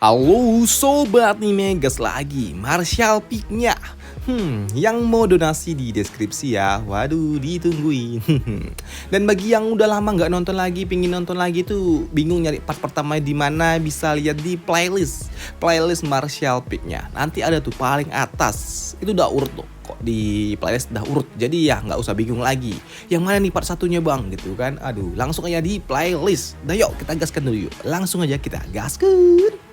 Halo sobat nih Megas lagi, Martial Peak-nya. Yang mau donasi di deskripsi ya. Waduh, ditungguin. Dan bagi yang udah lama nggak nonton lagi, pingin nonton lagi tuh, bingung nyari part pertama di mana, bisa lihat di playlist Martial Peak-nya. Nanti ada tuh paling atas. Itu udah urut tuh. Kok di playlist udah urut. Jadi ya nggak usah bingung lagi. Yang mana nih part satunya bang gitu kan. Aduh, langsung aja di playlist. Dah yuk kita gaskan dulu yuk. Langsung aja kita gaskan.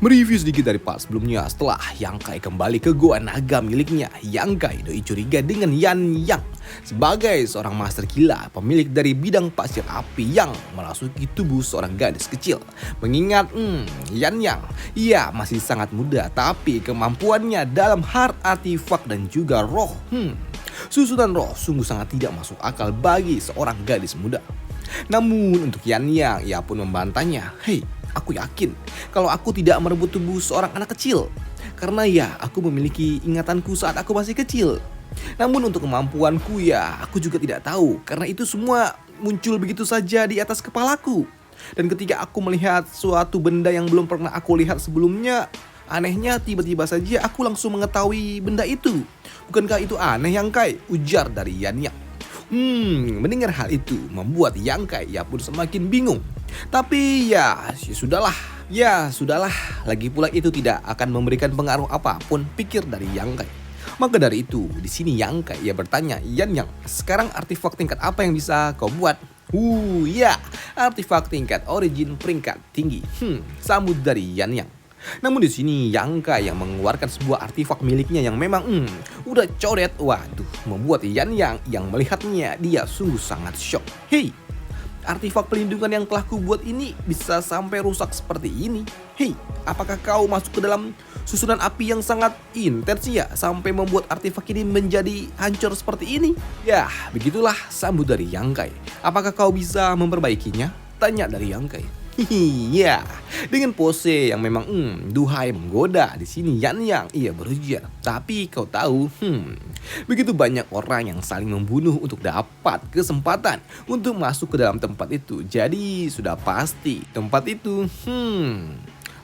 Mereview sedikit dari part sebelumnya setelah Yang Kai kembali ke Goa Naga miliknya. Yang Kai doi curiga dengan Yan Yang sebagai seorang master gila, pemilik dari bidang pasir api yang merasuki tubuh seorang gadis kecil. Mengingat Yan Yang, ia masih sangat muda tapi kemampuannya dalam hard artifak dan juga roh. Susunan roh sungguh sangat tidak masuk akal bagi seorang gadis muda. Namun untuk Yan Yang, ia pun membantahnya. Hei, aku yakin kalau aku tidak merebut tubuh seorang anak kecil. Karena ya aku memiliki ingatanku saat aku masih kecil. Namun untuk kemampuanku ya aku juga tidak tahu. Karena itu semua muncul begitu saja di atas kepalaku. Dan ketika aku melihat suatu benda yang belum pernah aku lihat sebelumnya, anehnya tiba-tiba saja aku langsung mengetahui benda itu. Bukankah itu aneh Yang Kai? Ujar dari Yan Yang. Mendengar hal itu membuat Yang Kai ya pun semakin bingung. Tapi ya sudahlah. Lagi pula itu tidak akan memberikan pengaruh apapun, pikir dari Yang Kai. Maka dari itu di sini Yang Kai ya bertanya, Yan Yang, sekarang artefak tingkat apa yang bisa kau buat? Ya, artefak tingkat origin peringkat tinggi. Sambut dari Yan Yang. Namun di sini Yang Kai yang mengeluarkan sebuah artefak miliknya yang memang udah coret. Waduh, membuat Yan Yang yang melihatnya dia sungguh sangat shock. Hei, artefak pelindungan yang telah kubuat ini bisa sampai rusak seperti ini. Hei, apakah kau masuk ke dalam susunan api yang sangat intens ya sampai membuat artefak ini menjadi hancur seperti ini? Ya, begitulah sambut dari Yang Kai. Apakah kau bisa memperbaikinya? Tanya dari Yang Kai. Ya, dengan pose yang memang duhai menggoda di sini Yan Yang ia berujar. Tapi kau tahu, begitu banyak orang yang saling membunuh untuk dapat kesempatan untuk masuk ke dalam tempat itu. Jadi sudah pasti tempat itu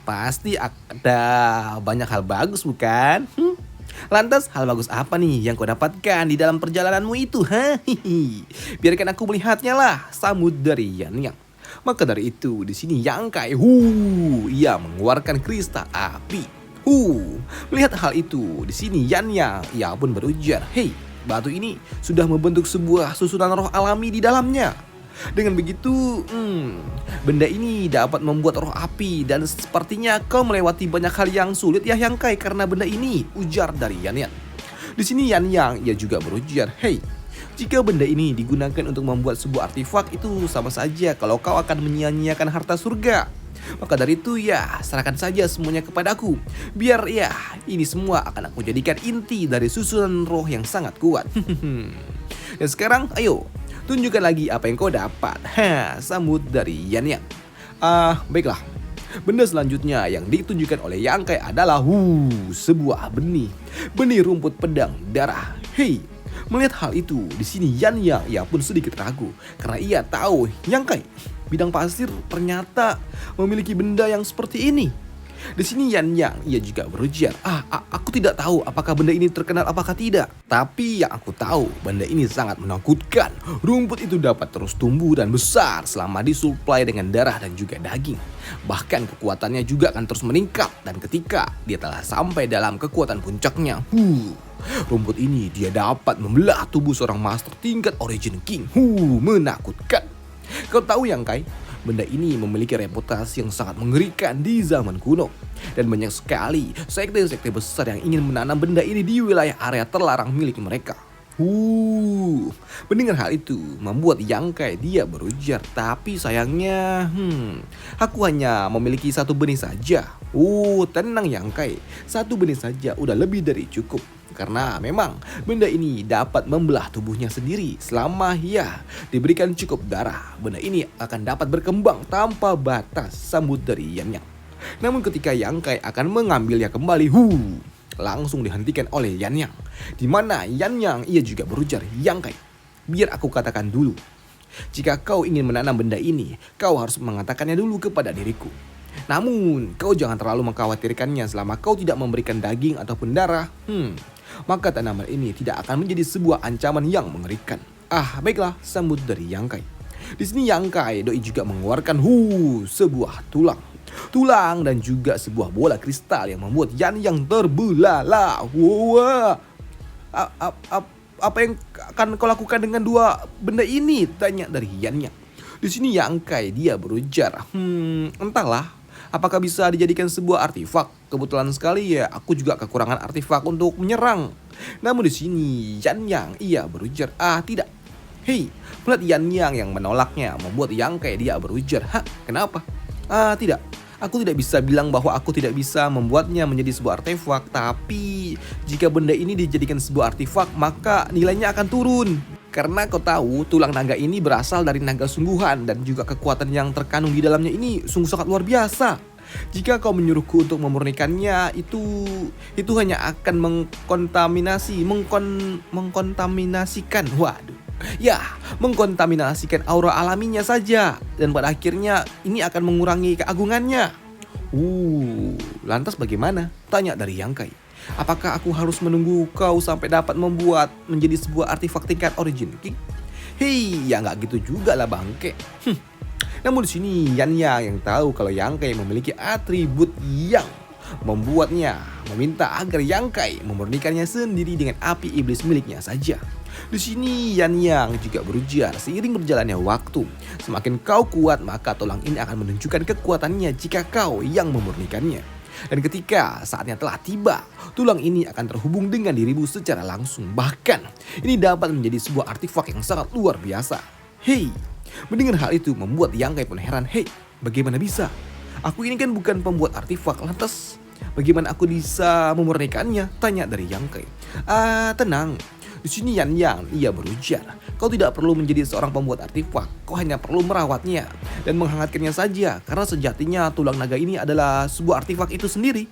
pasti ada banyak hal bagus bukan? Lantas hal bagus apa nih yang kau dapatkan di dalam perjalananmu itu? Biarkan aku melihatnya lah, sambut dari Yan Yang. Maka dari itu di sini Yang Kai ia mengeluarkan kristal api. Melihat hal itu di sini Yan Yang ia pun berujar, "Hei, batu ini sudah membentuk sebuah susunan roh alami di dalamnya. Dengan begitu, benda ini dapat membuat roh api dan sepertinya kau melewati banyak hal yang sulit ya Yang Kai karena benda ini," ujar dari Yan Yang. Di sini Yan Yang ia juga berujar, "Hei, jika benda ini digunakan untuk membuat sebuah artefak itu sama saja kalau kau akan menyia-nyiakan harta surga. Maka dari itu ya serahkan saja semuanya kepadaku. Biar ya ini semua akan aku jadikan inti dari susunan roh yang sangat kuat." Dan sekarang ayo tunjukkan lagi apa yang kau dapat. Sambut dari Yan Yang. Baiklah. Benda selanjutnya yang ditunjukkan oleh Yang Kai adalah sebuah benih rumput pedang darah. Hei, melihat hal itu, di sini Yan Yang ia pun sedikit ragu karena ia tahu Yang Kai bidang pasir ternyata memiliki benda yang seperti ini. Di sini Yan Yang ia juga berujar, aku tidak tahu apakah benda ini terkenal apakah tidak. Tapi yang aku tahu benda ini sangat menakutkan. Rumput itu dapat terus tumbuh dan besar selama disuplai dengan darah dan juga daging. Bahkan kekuatannya juga akan terus meningkat dan ketika dia telah sampai dalam kekuatan puncaknya, rumput ini dia dapat membelah tubuh seorang master tingkat origin king. Menakutkan. Kau tahu Yang Kai? Benda ini memiliki reputasi yang sangat mengerikan di zaman kuno. Dan banyak sekali sekte-sekte besar yang ingin menanam benda ini di wilayah area terlarang milik mereka. Mendengar hal itu membuat Yang Kai dia berujar, tapi sayangnya aku hanya memiliki satu benih saja. Tenang Yang Kai, satu benih saja udah lebih dari cukup. Karena memang benda ini dapat membelah tubuhnya sendiri selama ya diberikan cukup darah. Benda ini akan dapat berkembang tanpa batas, sambut dari Yan Yang. Namun ketika Yang Kai akan mengambilnya kembali, langsung dihentikan oleh Yan Yang. Di mana Yan Yang ia juga berujar, Yang Kai, biar aku katakan dulu. Jika kau ingin menanam benda ini, kau harus mengatakannya dulu kepada diriku. Namun, kau jangan terlalu mengkhawatirkannya selama kau tidak memberikan daging ataupun darah. Maka tanaman ini tidak akan menjadi sebuah ancaman yang mengerikan. Baiklah, sambut dari Yang Kai. Di sini Yang Kai doi juga mengeluarkan sebuah tulang. Tulang dan juga sebuah bola kristal yang membuat Yan Yang terbelalak. Wah. Apa yang akan kau lakukan dengan dua benda ini? Tanya dari Yan Yang. Di sini Yang Kai dia berujar, entahlah, apakah bisa dijadikan sebuah artefak? Kebetulan sekali ya, aku juga kekurangan artefak untuk menyerang. Namun di sini Yan Yang ia berujar, tidak. Hei, melihat Yan Yang yang menolaknya membuat Yang Kai dia berujar, kenapa? Tidak. Aku tidak bisa bilang bahwa aku tidak bisa membuatnya menjadi sebuah artefak, tapi jika benda ini dijadikan sebuah artefak, maka nilainya akan turun. Karena kau tahu, tulang naga ini berasal dari naga sungguhan dan juga kekuatan yang terkandung di dalamnya ini sungguh sangat luar biasa. Jika kau menyuruhku untuk memurnikannya, itu hanya akan mengkontaminasikan. Mengkontaminasikan aura alaminya saja. Dan pada akhirnya ini akan mengurangi keagungannya. Lantas bagaimana? Tanya dari Yang Kai. Apakah aku harus menunggu kau sampai dapat membuat menjadi sebuah artefak tingkat Origin King? Ya nggak gitu juga lah bangke. Namun di sini Yan Yang yang tahu kalau Yang Kai memiliki atribut yang membuatnya meminta agar Yang Kai memurnikannya sendiri dengan api iblis miliknya saja. Di sini Yan Yang juga berujar, seiring berjalannya waktu, semakin kau kuat maka tulang ini akan menunjukkan kekuatannya jika kau yang memurnikannya. Dan ketika saatnya telah tiba, tulang ini akan terhubung dengan dirimu secara langsung. Bahkan ini dapat menjadi sebuah artefak yang sangat luar biasa. Mendengar hal itu membuat Yang Kai pun heran. Bagaimana bisa? Aku ini kan bukan pembuat artefak, lantas bagaimana aku bisa memurnikannya? Tanya dari Yang Kai. Tenang. Di sini Yan Yang ia berujar, kau tidak perlu menjadi seorang pembuat artefak, kau hanya perlu merawatnya dan menghangatkannya saja, karena sejatinya tulang naga ini adalah sebuah artefak itu sendiri.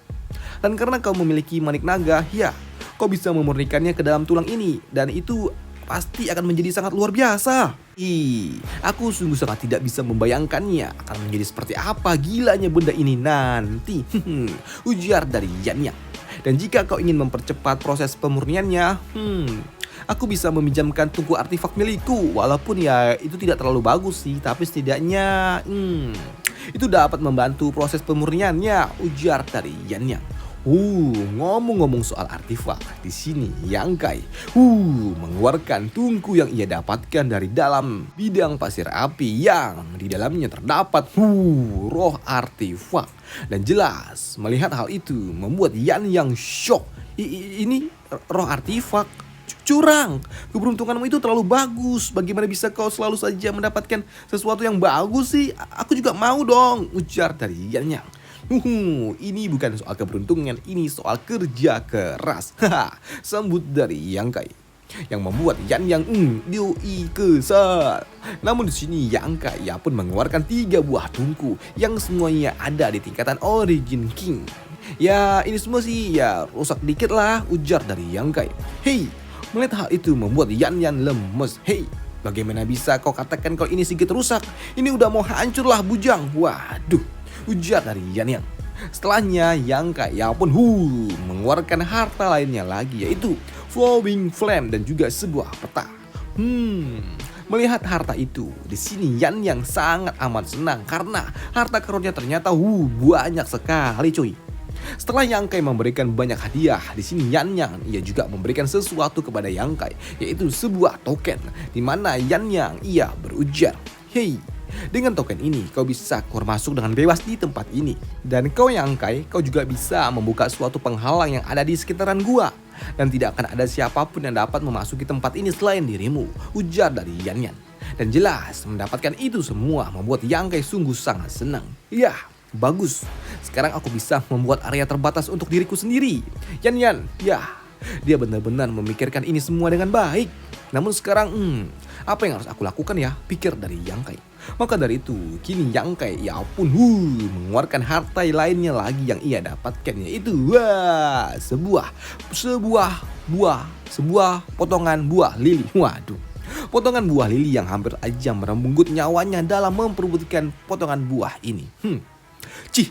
Dan karena kau memiliki manik naga, kau bisa memurnikannya ke dalam tulang ini, dan itu pasti akan menjadi sangat luar biasa. Aku sungguh sangat tidak bisa membayangkannya akan menjadi seperti apa gilanya benda ini nanti. Ujar dari Yan Yang. Dan jika kau ingin mempercepat proses pemurniannya, aku bisa meminjamkan tungku artefak milikku. Walaupun ya itu tidak terlalu bagus sih, tapi setidaknya itu dapat membantu proses pemurniannya, ujar dari Yan Yang. Ngomong-ngomong soal artefak, di sini Yang Kai mengeluarkan tungku yang ia dapatkan dari dalam bidang pasir api yang di dalamnya terdapat roh artefak. Dan jelas melihat hal itu membuat Yan Yang shock. Ini roh artefak? Curang, keberuntunganmu itu terlalu bagus. Bagaimana bisa kau selalu saja mendapatkan sesuatu yang bagus sih? Aku juga mau dong, ujar dari Yan Yang. Ini bukan soal keberuntungan, ini soal kerja keras. Sambut dari Yang Kai, yang membuat Yan Yang doi kesal. Namun di sini Yang Kai pun mengeluarkan 3 buah tungku yang semuanya ada di tingkatan Origin King. Ya ini semua sih ya rusak dikit lah, ujar dari Yang Kai. Melihat hal itu membuat Yan Yang lemes. Bagaimana bisa kau katakan kalau ini sedikit rusak? Ini udah mau hancur lah bujang. Waduh, ujar dari Yan Yang. Setelahnya Yang Kai pun mengeluarkan harta lainnya lagi, yaitu Flowing Flame dan juga sebuah peta. Melihat harta itu, di sini Yan Yang sangat amat senang karena harta karunnya ternyata banyak sekali cuy. Setelah Yang Kai memberikan banyak hadiah, di sini Yan Yang ia juga memberikan sesuatu kepada Yang Kai, yaitu sebuah token, di mana Yan Yang ia berujar, dengan token ini kau bisa keluar masuk dengan bebas di tempat ini. Dan kau Yang Kai, kau juga bisa membuka suatu penghalang yang ada di sekitaran gua. Dan tidak akan ada siapapun yang dapat memasuki tempat ini selain dirimu, ujar dari Yan Yang. Dan jelas mendapatkan itu semua membuat Yang Kai sungguh sangat senang. Bagus, sekarang aku bisa membuat area terbatas untuk diriku sendiri. Yan Yan, dia benar-benar memikirkan ini semua dengan baik. Namun sekarang, apa yang harus aku lakukan ya? Pikir dari Yang Kai. Maka dari itu, kini Yang Kai pun mengeluarkan harta lainnya lagi yang ia dapatkan, yaitu sebuah potongan buah lili. Waduh, potongan buah lili yang hampir aja merenggut nyawanya dalam memperebutkan potongan buah ini. Cih,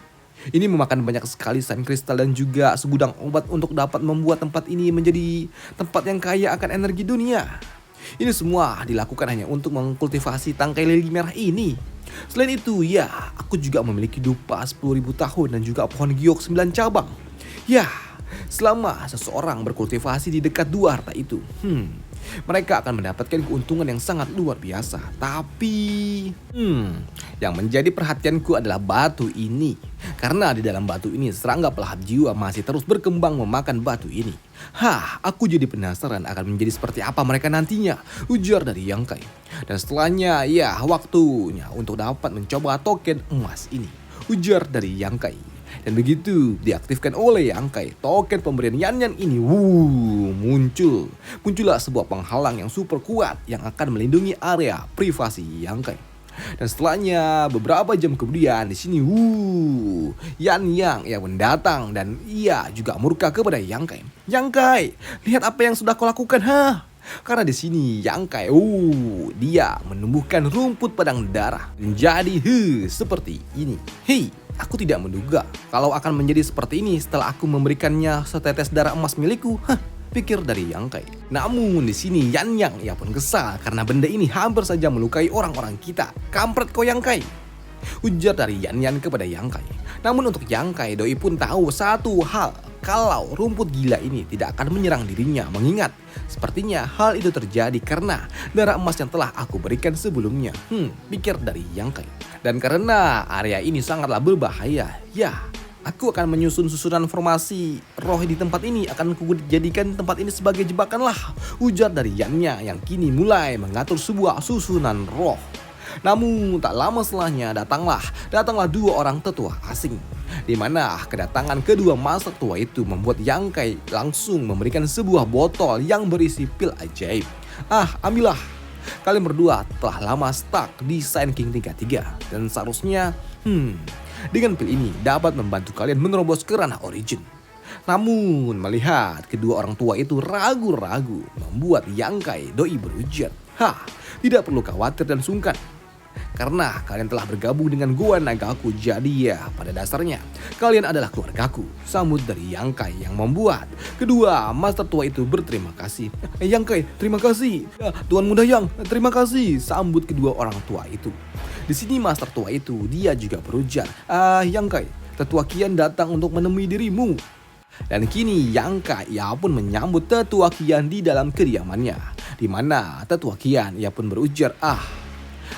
ini memakan banyak sekali sain kristal dan juga segudang obat untuk dapat membuat tempat ini menjadi tempat yang kaya akan energi dunia. Ini semua dilakukan hanya untuk mengkultivasi tangkai lili merah ini. Selain itu, ya, aku juga memiliki dupa 10.000 tahun dan juga pohon giok 9 cabang. Ya, selama seseorang berkultivasi di dekat dua harta itu, mereka akan mendapatkan keuntungan yang sangat luar biasa. Tapi, yang menjadi perhatianku adalah batu ini. Karena di dalam batu ini serangga pelahap jiwa masih terus berkembang memakan batu ini. Aku jadi penasaran akan menjadi seperti apa mereka nantinya, ujar dari Yang Kai. Dan setelahnya, ya, waktunya untuk dapat mencoba token emas ini, ujar dari Yang Kai. Dan begitu diaktifkan oleh Yang Kai, token pemberian Yan Yan ini muncullah sebuah penghalang yang super kuat yang akan melindungi area privasi Yang Kai. Dan setelahnya beberapa jam kemudian di sini Yan Yang yang mendatang dan ia juga murka kepada Yang Kai. Yang Kai, lihat apa yang sudah kau lakukan, Karena di sini Yang Kai, dia menumbuhkan rumput padang darah menjadi seperti ini. Hei, aku tidak menduga kalau akan menjadi seperti ini setelah aku memberikannya setetes darah emas milikku. Pikir dari Yang Kai. Namun di sini Yan Yang ia pun kesal karena benda ini hampir saja melukai orang-orang kita. Kampret kau Yang Kai, ujar dari Yan Yan kepada Yang Kai. Namun untuk Yang Kai, doi pun tahu satu hal, kalau rumput gila ini tidak akan menyerang dirinya, mengingat sepertinya hal itu terjadi karena darah emas yang telah aku berikan sebelumnya. Pikir dari Yang Kai. Dan karena area ini sangatlah berbahaya, ya, aku akan menyusun susunan formasi roh di tempat ini, akan kujadikan tempat ini sebagai jebakan lah, ujar dari Yannya yang kini mulai mengatur sebuah susunan roh. Namun tak lama setelahnya datanglah dua orang tetua asing, di mana kedatangan kedua master tua itu membuat Yang Kai langsung memberikan sebuah botol yang berisi pil ajaib. Ambillah. Kalian berdua telah lama stuck di Saiyan King 33 dan seharusnya dengan pil ini dapat membantu kalian menerobos ke ranah origin. Namun melihat kedua orang tua itu ragu-ragu membuat Yang Kai doi berujar, tidak perlu khawatir dan sungkan. Karena kalian telah bergabung dengan Gua Nagaku, jadi ya pada dasarnya kalian adalah keluargaku, sambut dari Yang Kai yang membuat kedua master tua itu berterima kasih. Yang Kai, terima kasih. Tuan Muda Yang, terima kasih, sambut kedua orang tua itu. Di sini master tua itu dia juga berujar, Yang Kai, tetua Kian datang untuk menemui dirimu. Dan kini Yang Kai ia pun menyambut tetua Kian di dalam kediamannya, di mana tetua Kian ia pun berujar,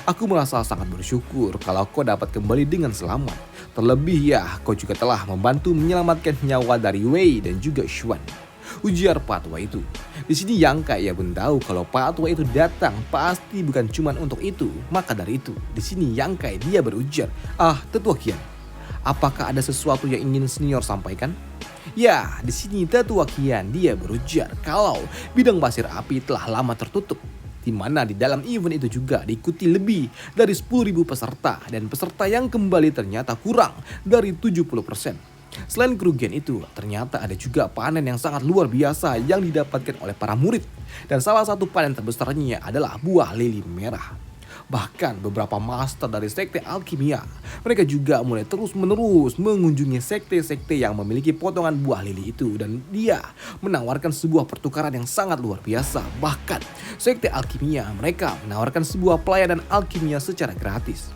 aku merasa sangat bersyukur kalau kau dapat kembali dengan selamat. Terlebih ya, kau juga telah membantu menyelamatkan nyawa dari Wei dan juga Xuan, ujar Patwa itu. Di sini Yang Kai ia pun tahu kalau Patwa itu datang pasti bukan cuma untuk itu. Maka dari itu, di sini Yang Kai dia berujar, tetua Kian, apakah ada sesuatu yang ingin senior sampaikan? Ya, di sini tetua Kian dia berujar kalau bidang pasir api telah lama tertutup, di mana di dalam event itu juga diikuti lebih dari 10.000 peserta dan peserta yang kembali ternyata kurang dari 70%. Selain kerugian itu, ternyata ada juga panen yang sangat luar biasa yang didapatkan oleh para murid, dan salah satu panen terbesarnya adalah buah lili merah. Bahkan beberapa master dari sekte alkimia, mereka juga mulai terus-menerus mengunjungi sekte-sekte yang memiliki potongan buah lili itu, dan dia menawarkan sebuah pertukaran yang sangat luar biasa. Bahkan sekte alkimia mereka menawarkan sebuah pelayanan alkimia secara gratis.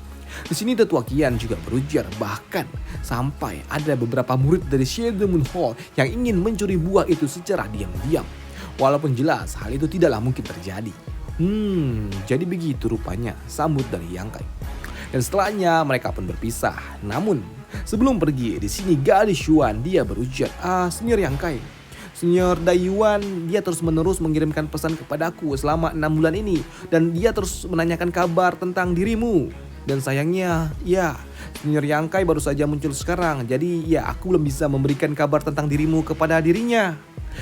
Di sini tetua Kian juga berujar bahkan sampai ada beberapa murid dari Shadow Moon Hall yang ingin mencuri buah itu secara diam-diam. Walaupun jelas hal itu tidaklah mungkin terjadi. Jadi begitu rupanya, sambut dari Yang Kai. Dan setelahnya mereka pun berpisah. Namun sebelum pergi, di sini gadis Xuan dia berujar, Senior Yang Kai, Senior Dayuan dia terus menerus mengirimkan pesan kepadaku selama 6 bulan ini, dan dia terus menanyakan kabar tentang dirimu. Dan sayangnya, ya, Senior Yang Kai baru saja muncul sekarang. Jadi ya aku belum bisa memberikan kabar tentang dirimu kepada dirinya.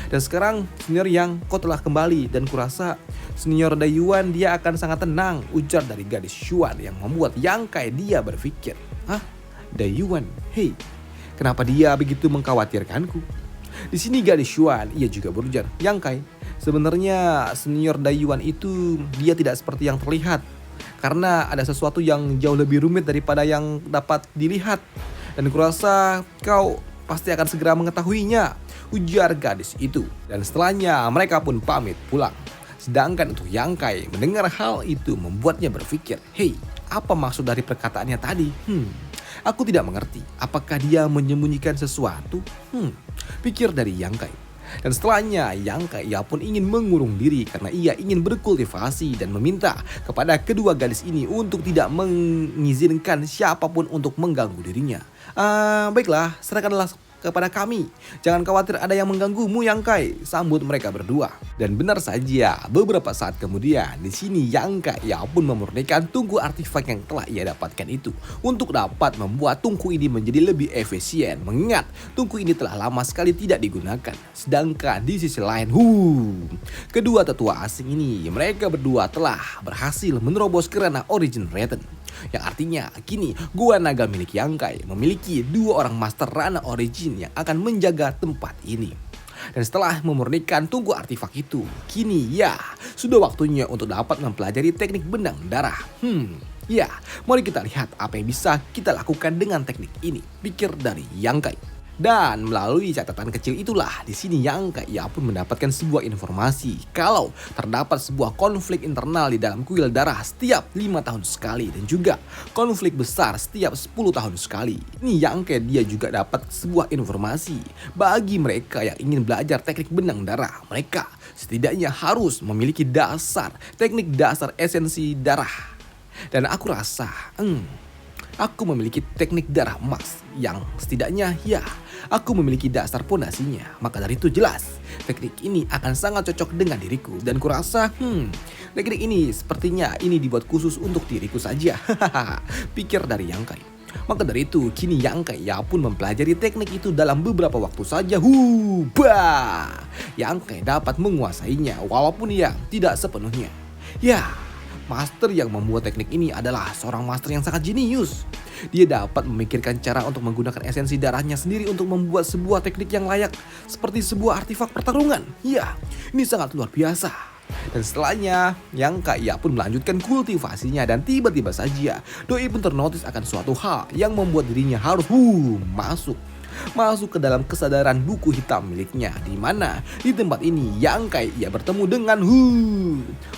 Dan sekarang Senior Yang kau telah kembali, dan kurasa Senior Dayuan dia akan sangat tenang, ujar dari gadis Xuan yang membuat Yang Kai dia berpikir, Dayuan, hei, kenapa dia begitu mengkhawatirkanku? Di sini gadis Xuan ia juga berujar, Yang Kai, sebenarnya Senior Dayuan itu dia tidak seperti yang terlihat, karena ada sesuatu yang jauh lebih rumit daripada yang dapat dilihat. Dan kurasa kau pasti akan segera mengetahuinya, ujar gadis itu. Dan setelahnya mereka pun pamit pulang. Sedangkan untuk Yang Kai mendengar hal itu membuatnya berpikir, hei, apa maksud dari perkataannya tadi? Aku tidak mengerti. Apakah dia menyembunyikan sesuatu? Pikir dari Yang Kai. Dan setelahnya Yang Kai ia pun ingin mengurung diri karena ia ingin berkultivasi dan meminta kepada kedua gadis ini untuk tidak mengizinkan siapapun untuk mengganggu dirinya. Baiklah, serahkanlah kepada kami. Jangan khawatir ada yang mengganggumu, Yang Kai, sambut mereka berdua. Dan benar saja, beberapa saat kemudian di sini Yang Kai ia pun memurnikan tungku artefak yang telah ia dapatkan itu untuk dapat membuat tungku ini menjadi lebih efisien. Mengingat tungku ini telah lama sekali tidak digunakan. Sedangkan di sisi lain, kedua tetua asing ini, mereka berdua telah berhasil menerobos ke ranah Origin Raten. Yang artinya kini Gua Naga milik Yang Kai memiliki 2 orang master ranah Origin yang akan menjaga tempat ini. Dan setelah memurnikan tungku artefak itu, kini ya sudah waktunya untuk dapat mempelajari teknik benang darah. Ya, mari kita lihat apa yang bisa kita lakukan dengan teknik ini, pikir dari Yang Kai. Dan melalui catatan kecil itulah di sini Yang Kai ia pun mendapatkan sebuah informasi kalau terdapat sebuah konflik internal di dalam kuil darah setiap 5 tahun sekali dan juga konflik besar setiap 10 tahun sekali. Ini Yang Kai dia juga dapat sebuah informasi bagi mereka yang ingin belajar teknik benang darah. Mereka setidaknya harus memiliki teknik dasar esensi darah. Dan aku rasa aku memiliki teknik darah emas yang setidaknya aku memiliki dasar pondasinya. Maka dari itu jelas teknik ini akan sangat cocok dengan diriku. Dan kurasa teknik ini sepertinya ini dibuat khusus untuk diriku saja. Pikir dari Yang Kai. Maka dari itu kini Yang Kai ya pun mempelajari teknik itu dalam beberapa waktu saja. Yang Kai dapat menguasainya walaupun ya tidak sepenuhnya. Master yang membuat teknik ini adalah seorang master yang sangat jenius. Dia dapat memikirkan cara untuk menggunakan esensi darahnya sendiri untuk membuat sebuah teknik yang layak seperti sebuah artefak pertarungan. Ini sangat luar biasa. Dan setelahnya Yang Kai ia pun melanjutkan kultivasinya dan tiba-tiba saja doi pun ternotis akan suatu hal yang membuat dirinya harus masuk ke dalam kesadaran buku hitam miliknya, di mana di tempat ini Yang Kai ia bertemu dengan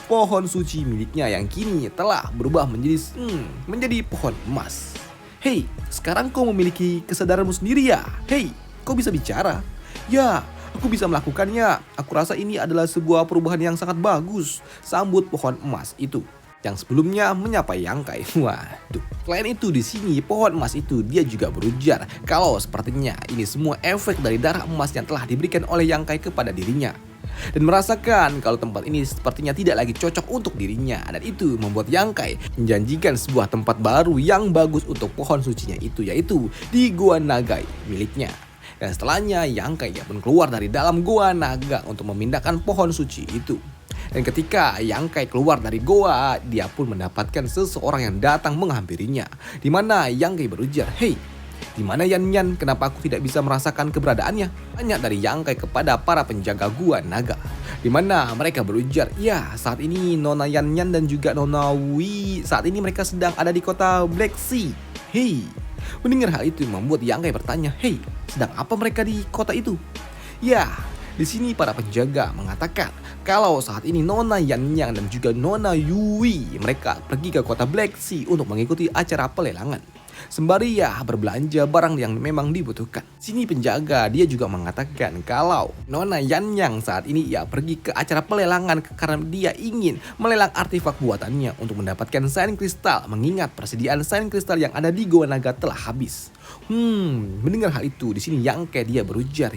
pohon suci miliknya yang kini telah berubah menjadi pohon emas. Hei, sekarang kau memiliki kesadaranmu sendiri ya? Hei, kau bisa bicara? Ya, aku bisa melakukannya. Aku rasa ini adalah sebuah perubahan yang sangat bagus, sambut pohon emas itu yang sebelumnya menyapa Yang Kai. Waduh. Selain itu di sini pohon emas itu dia juga berujar kalau sepertinya ini semua efek dari darah emas yang telah diberikan oleh Yang Kai kepada dirinya. Dan merasakan kalau tempat ini sepertinya tidak lagi cocok untuk dirinya. Dan itu membuat Yang Kai menjanjikan sebuah tempat baru yang bagus untuk pohon sucinya itu, yaitu di Gua Naga miliknya. Dan setelahnya Yang Kai pun keluar dari dalam Gua Naga untuk memindahkan pohon suci itu. Dan ketika Yang Kai keluar dari goa, dia pun mendapatkan seseorang yang datang menghampirinya. Di mana Yang Kai berujar, "Hei, di mana Yan Yan? Kenapa aku tidak bisa merasakan keberadaannya?" Tanya dari Yang Kai kepada para penjaga Gua Naga. Di mana mereka berujar, "Ya, saat ini Nona Yan Yan dan juga Nona Wi saat ini mereka sedang ada di kota Black Sea." Hei, mendengar hal itu membuat Yang Kai bertanya, "Hei, sedang apa mereka di kota itu?" Ya, di sini para penjaga mengatakan kalau saat ini Nona Yan Yang dan juga Nona Yui mereka pergi ke kota Black Sea untuk mengikuti acara pelelangan. Sembari berbelanja barang yang memang dibutuhkan. Sini penjaga dia juga mengatakan kalau Nona Yan Yang saat ini pergi ke acara pelelangan karena dia ingin melelang artefak buatannya untuk mendapatkan Shine Crystal, mengingat persediaan Shine Crystal yang ada di Goa Naga telah habis. Mendengar hal itu di sini Yang Kai dia berujar,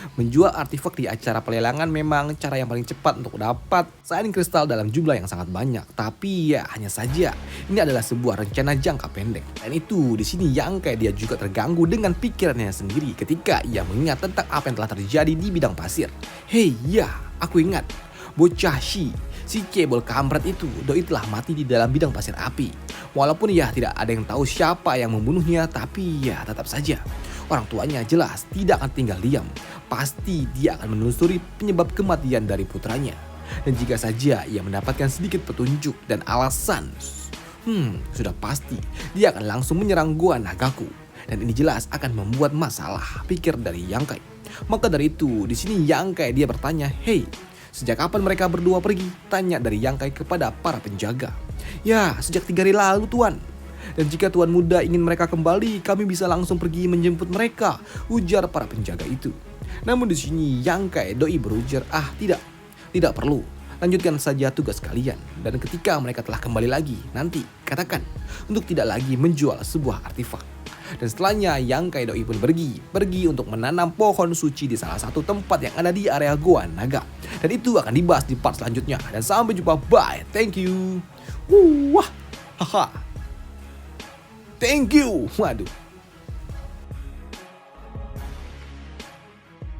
menjual artefak di acara pelelangan memang cara yang paling cepat untuk dapat Shine Crystal dalam jumlah yang sangat banyak. Tapi hanya saja ini adalah sebuah rencana jangka pendek. Dan itu di sini Yang Kai dia juga terganggu dengan pikirannya sendiri ketika ia mengingat tentang apa yang telah terjadi di bidang pasir. Hei, aku ingat bocah si cebol kampret itu doi telah mati di dalam bidang pasir api. Walaupun tidak ada yang tahu siapa yang membunuhnya, tapi tetap saja orang tuanya jelas tidak akan tinggal diam. Pasti dia akan menelusuri penyebab kematian dari putranya. Dan jika saja ia mendapatkan sedikit petunjuk dan alasan, sudah pasti dia akan langsung menyerang Gua Nagaku. Dan ini jelas akan membuat masalah, pikir dari Yang Kai. Maka dari itu, di sini Yang Kai dia bertanya, "Hei, sejak kapan mereka berdua pergi?" Tanya dari Yang Kai kepada para penjaga. "Ya, sejak 3 hari lalu, Tuan. Dan jika Tuan Muda ingin mereka kembali, kami bisa langsung pergi menjemput mereka," ujar para penjaga itu. Namun di sini Yang Kai Doi berujar, tidak perlu. Lanjutkan saja tugas kalian. Dan ketika mereka telah kembali lagi, nanti katakan untuk tidak lagi menjual sebuah artefak. Dan setelahnya Yang Kai Doi pun pergi untuk menanam pohon suci di salah satu tempat yang ada di area Goa Naga. Dan itu akan dibahas di part selanjutnya. Dan sampai jumpa, bye, thank you. Wah, haha, thank you. Waduh.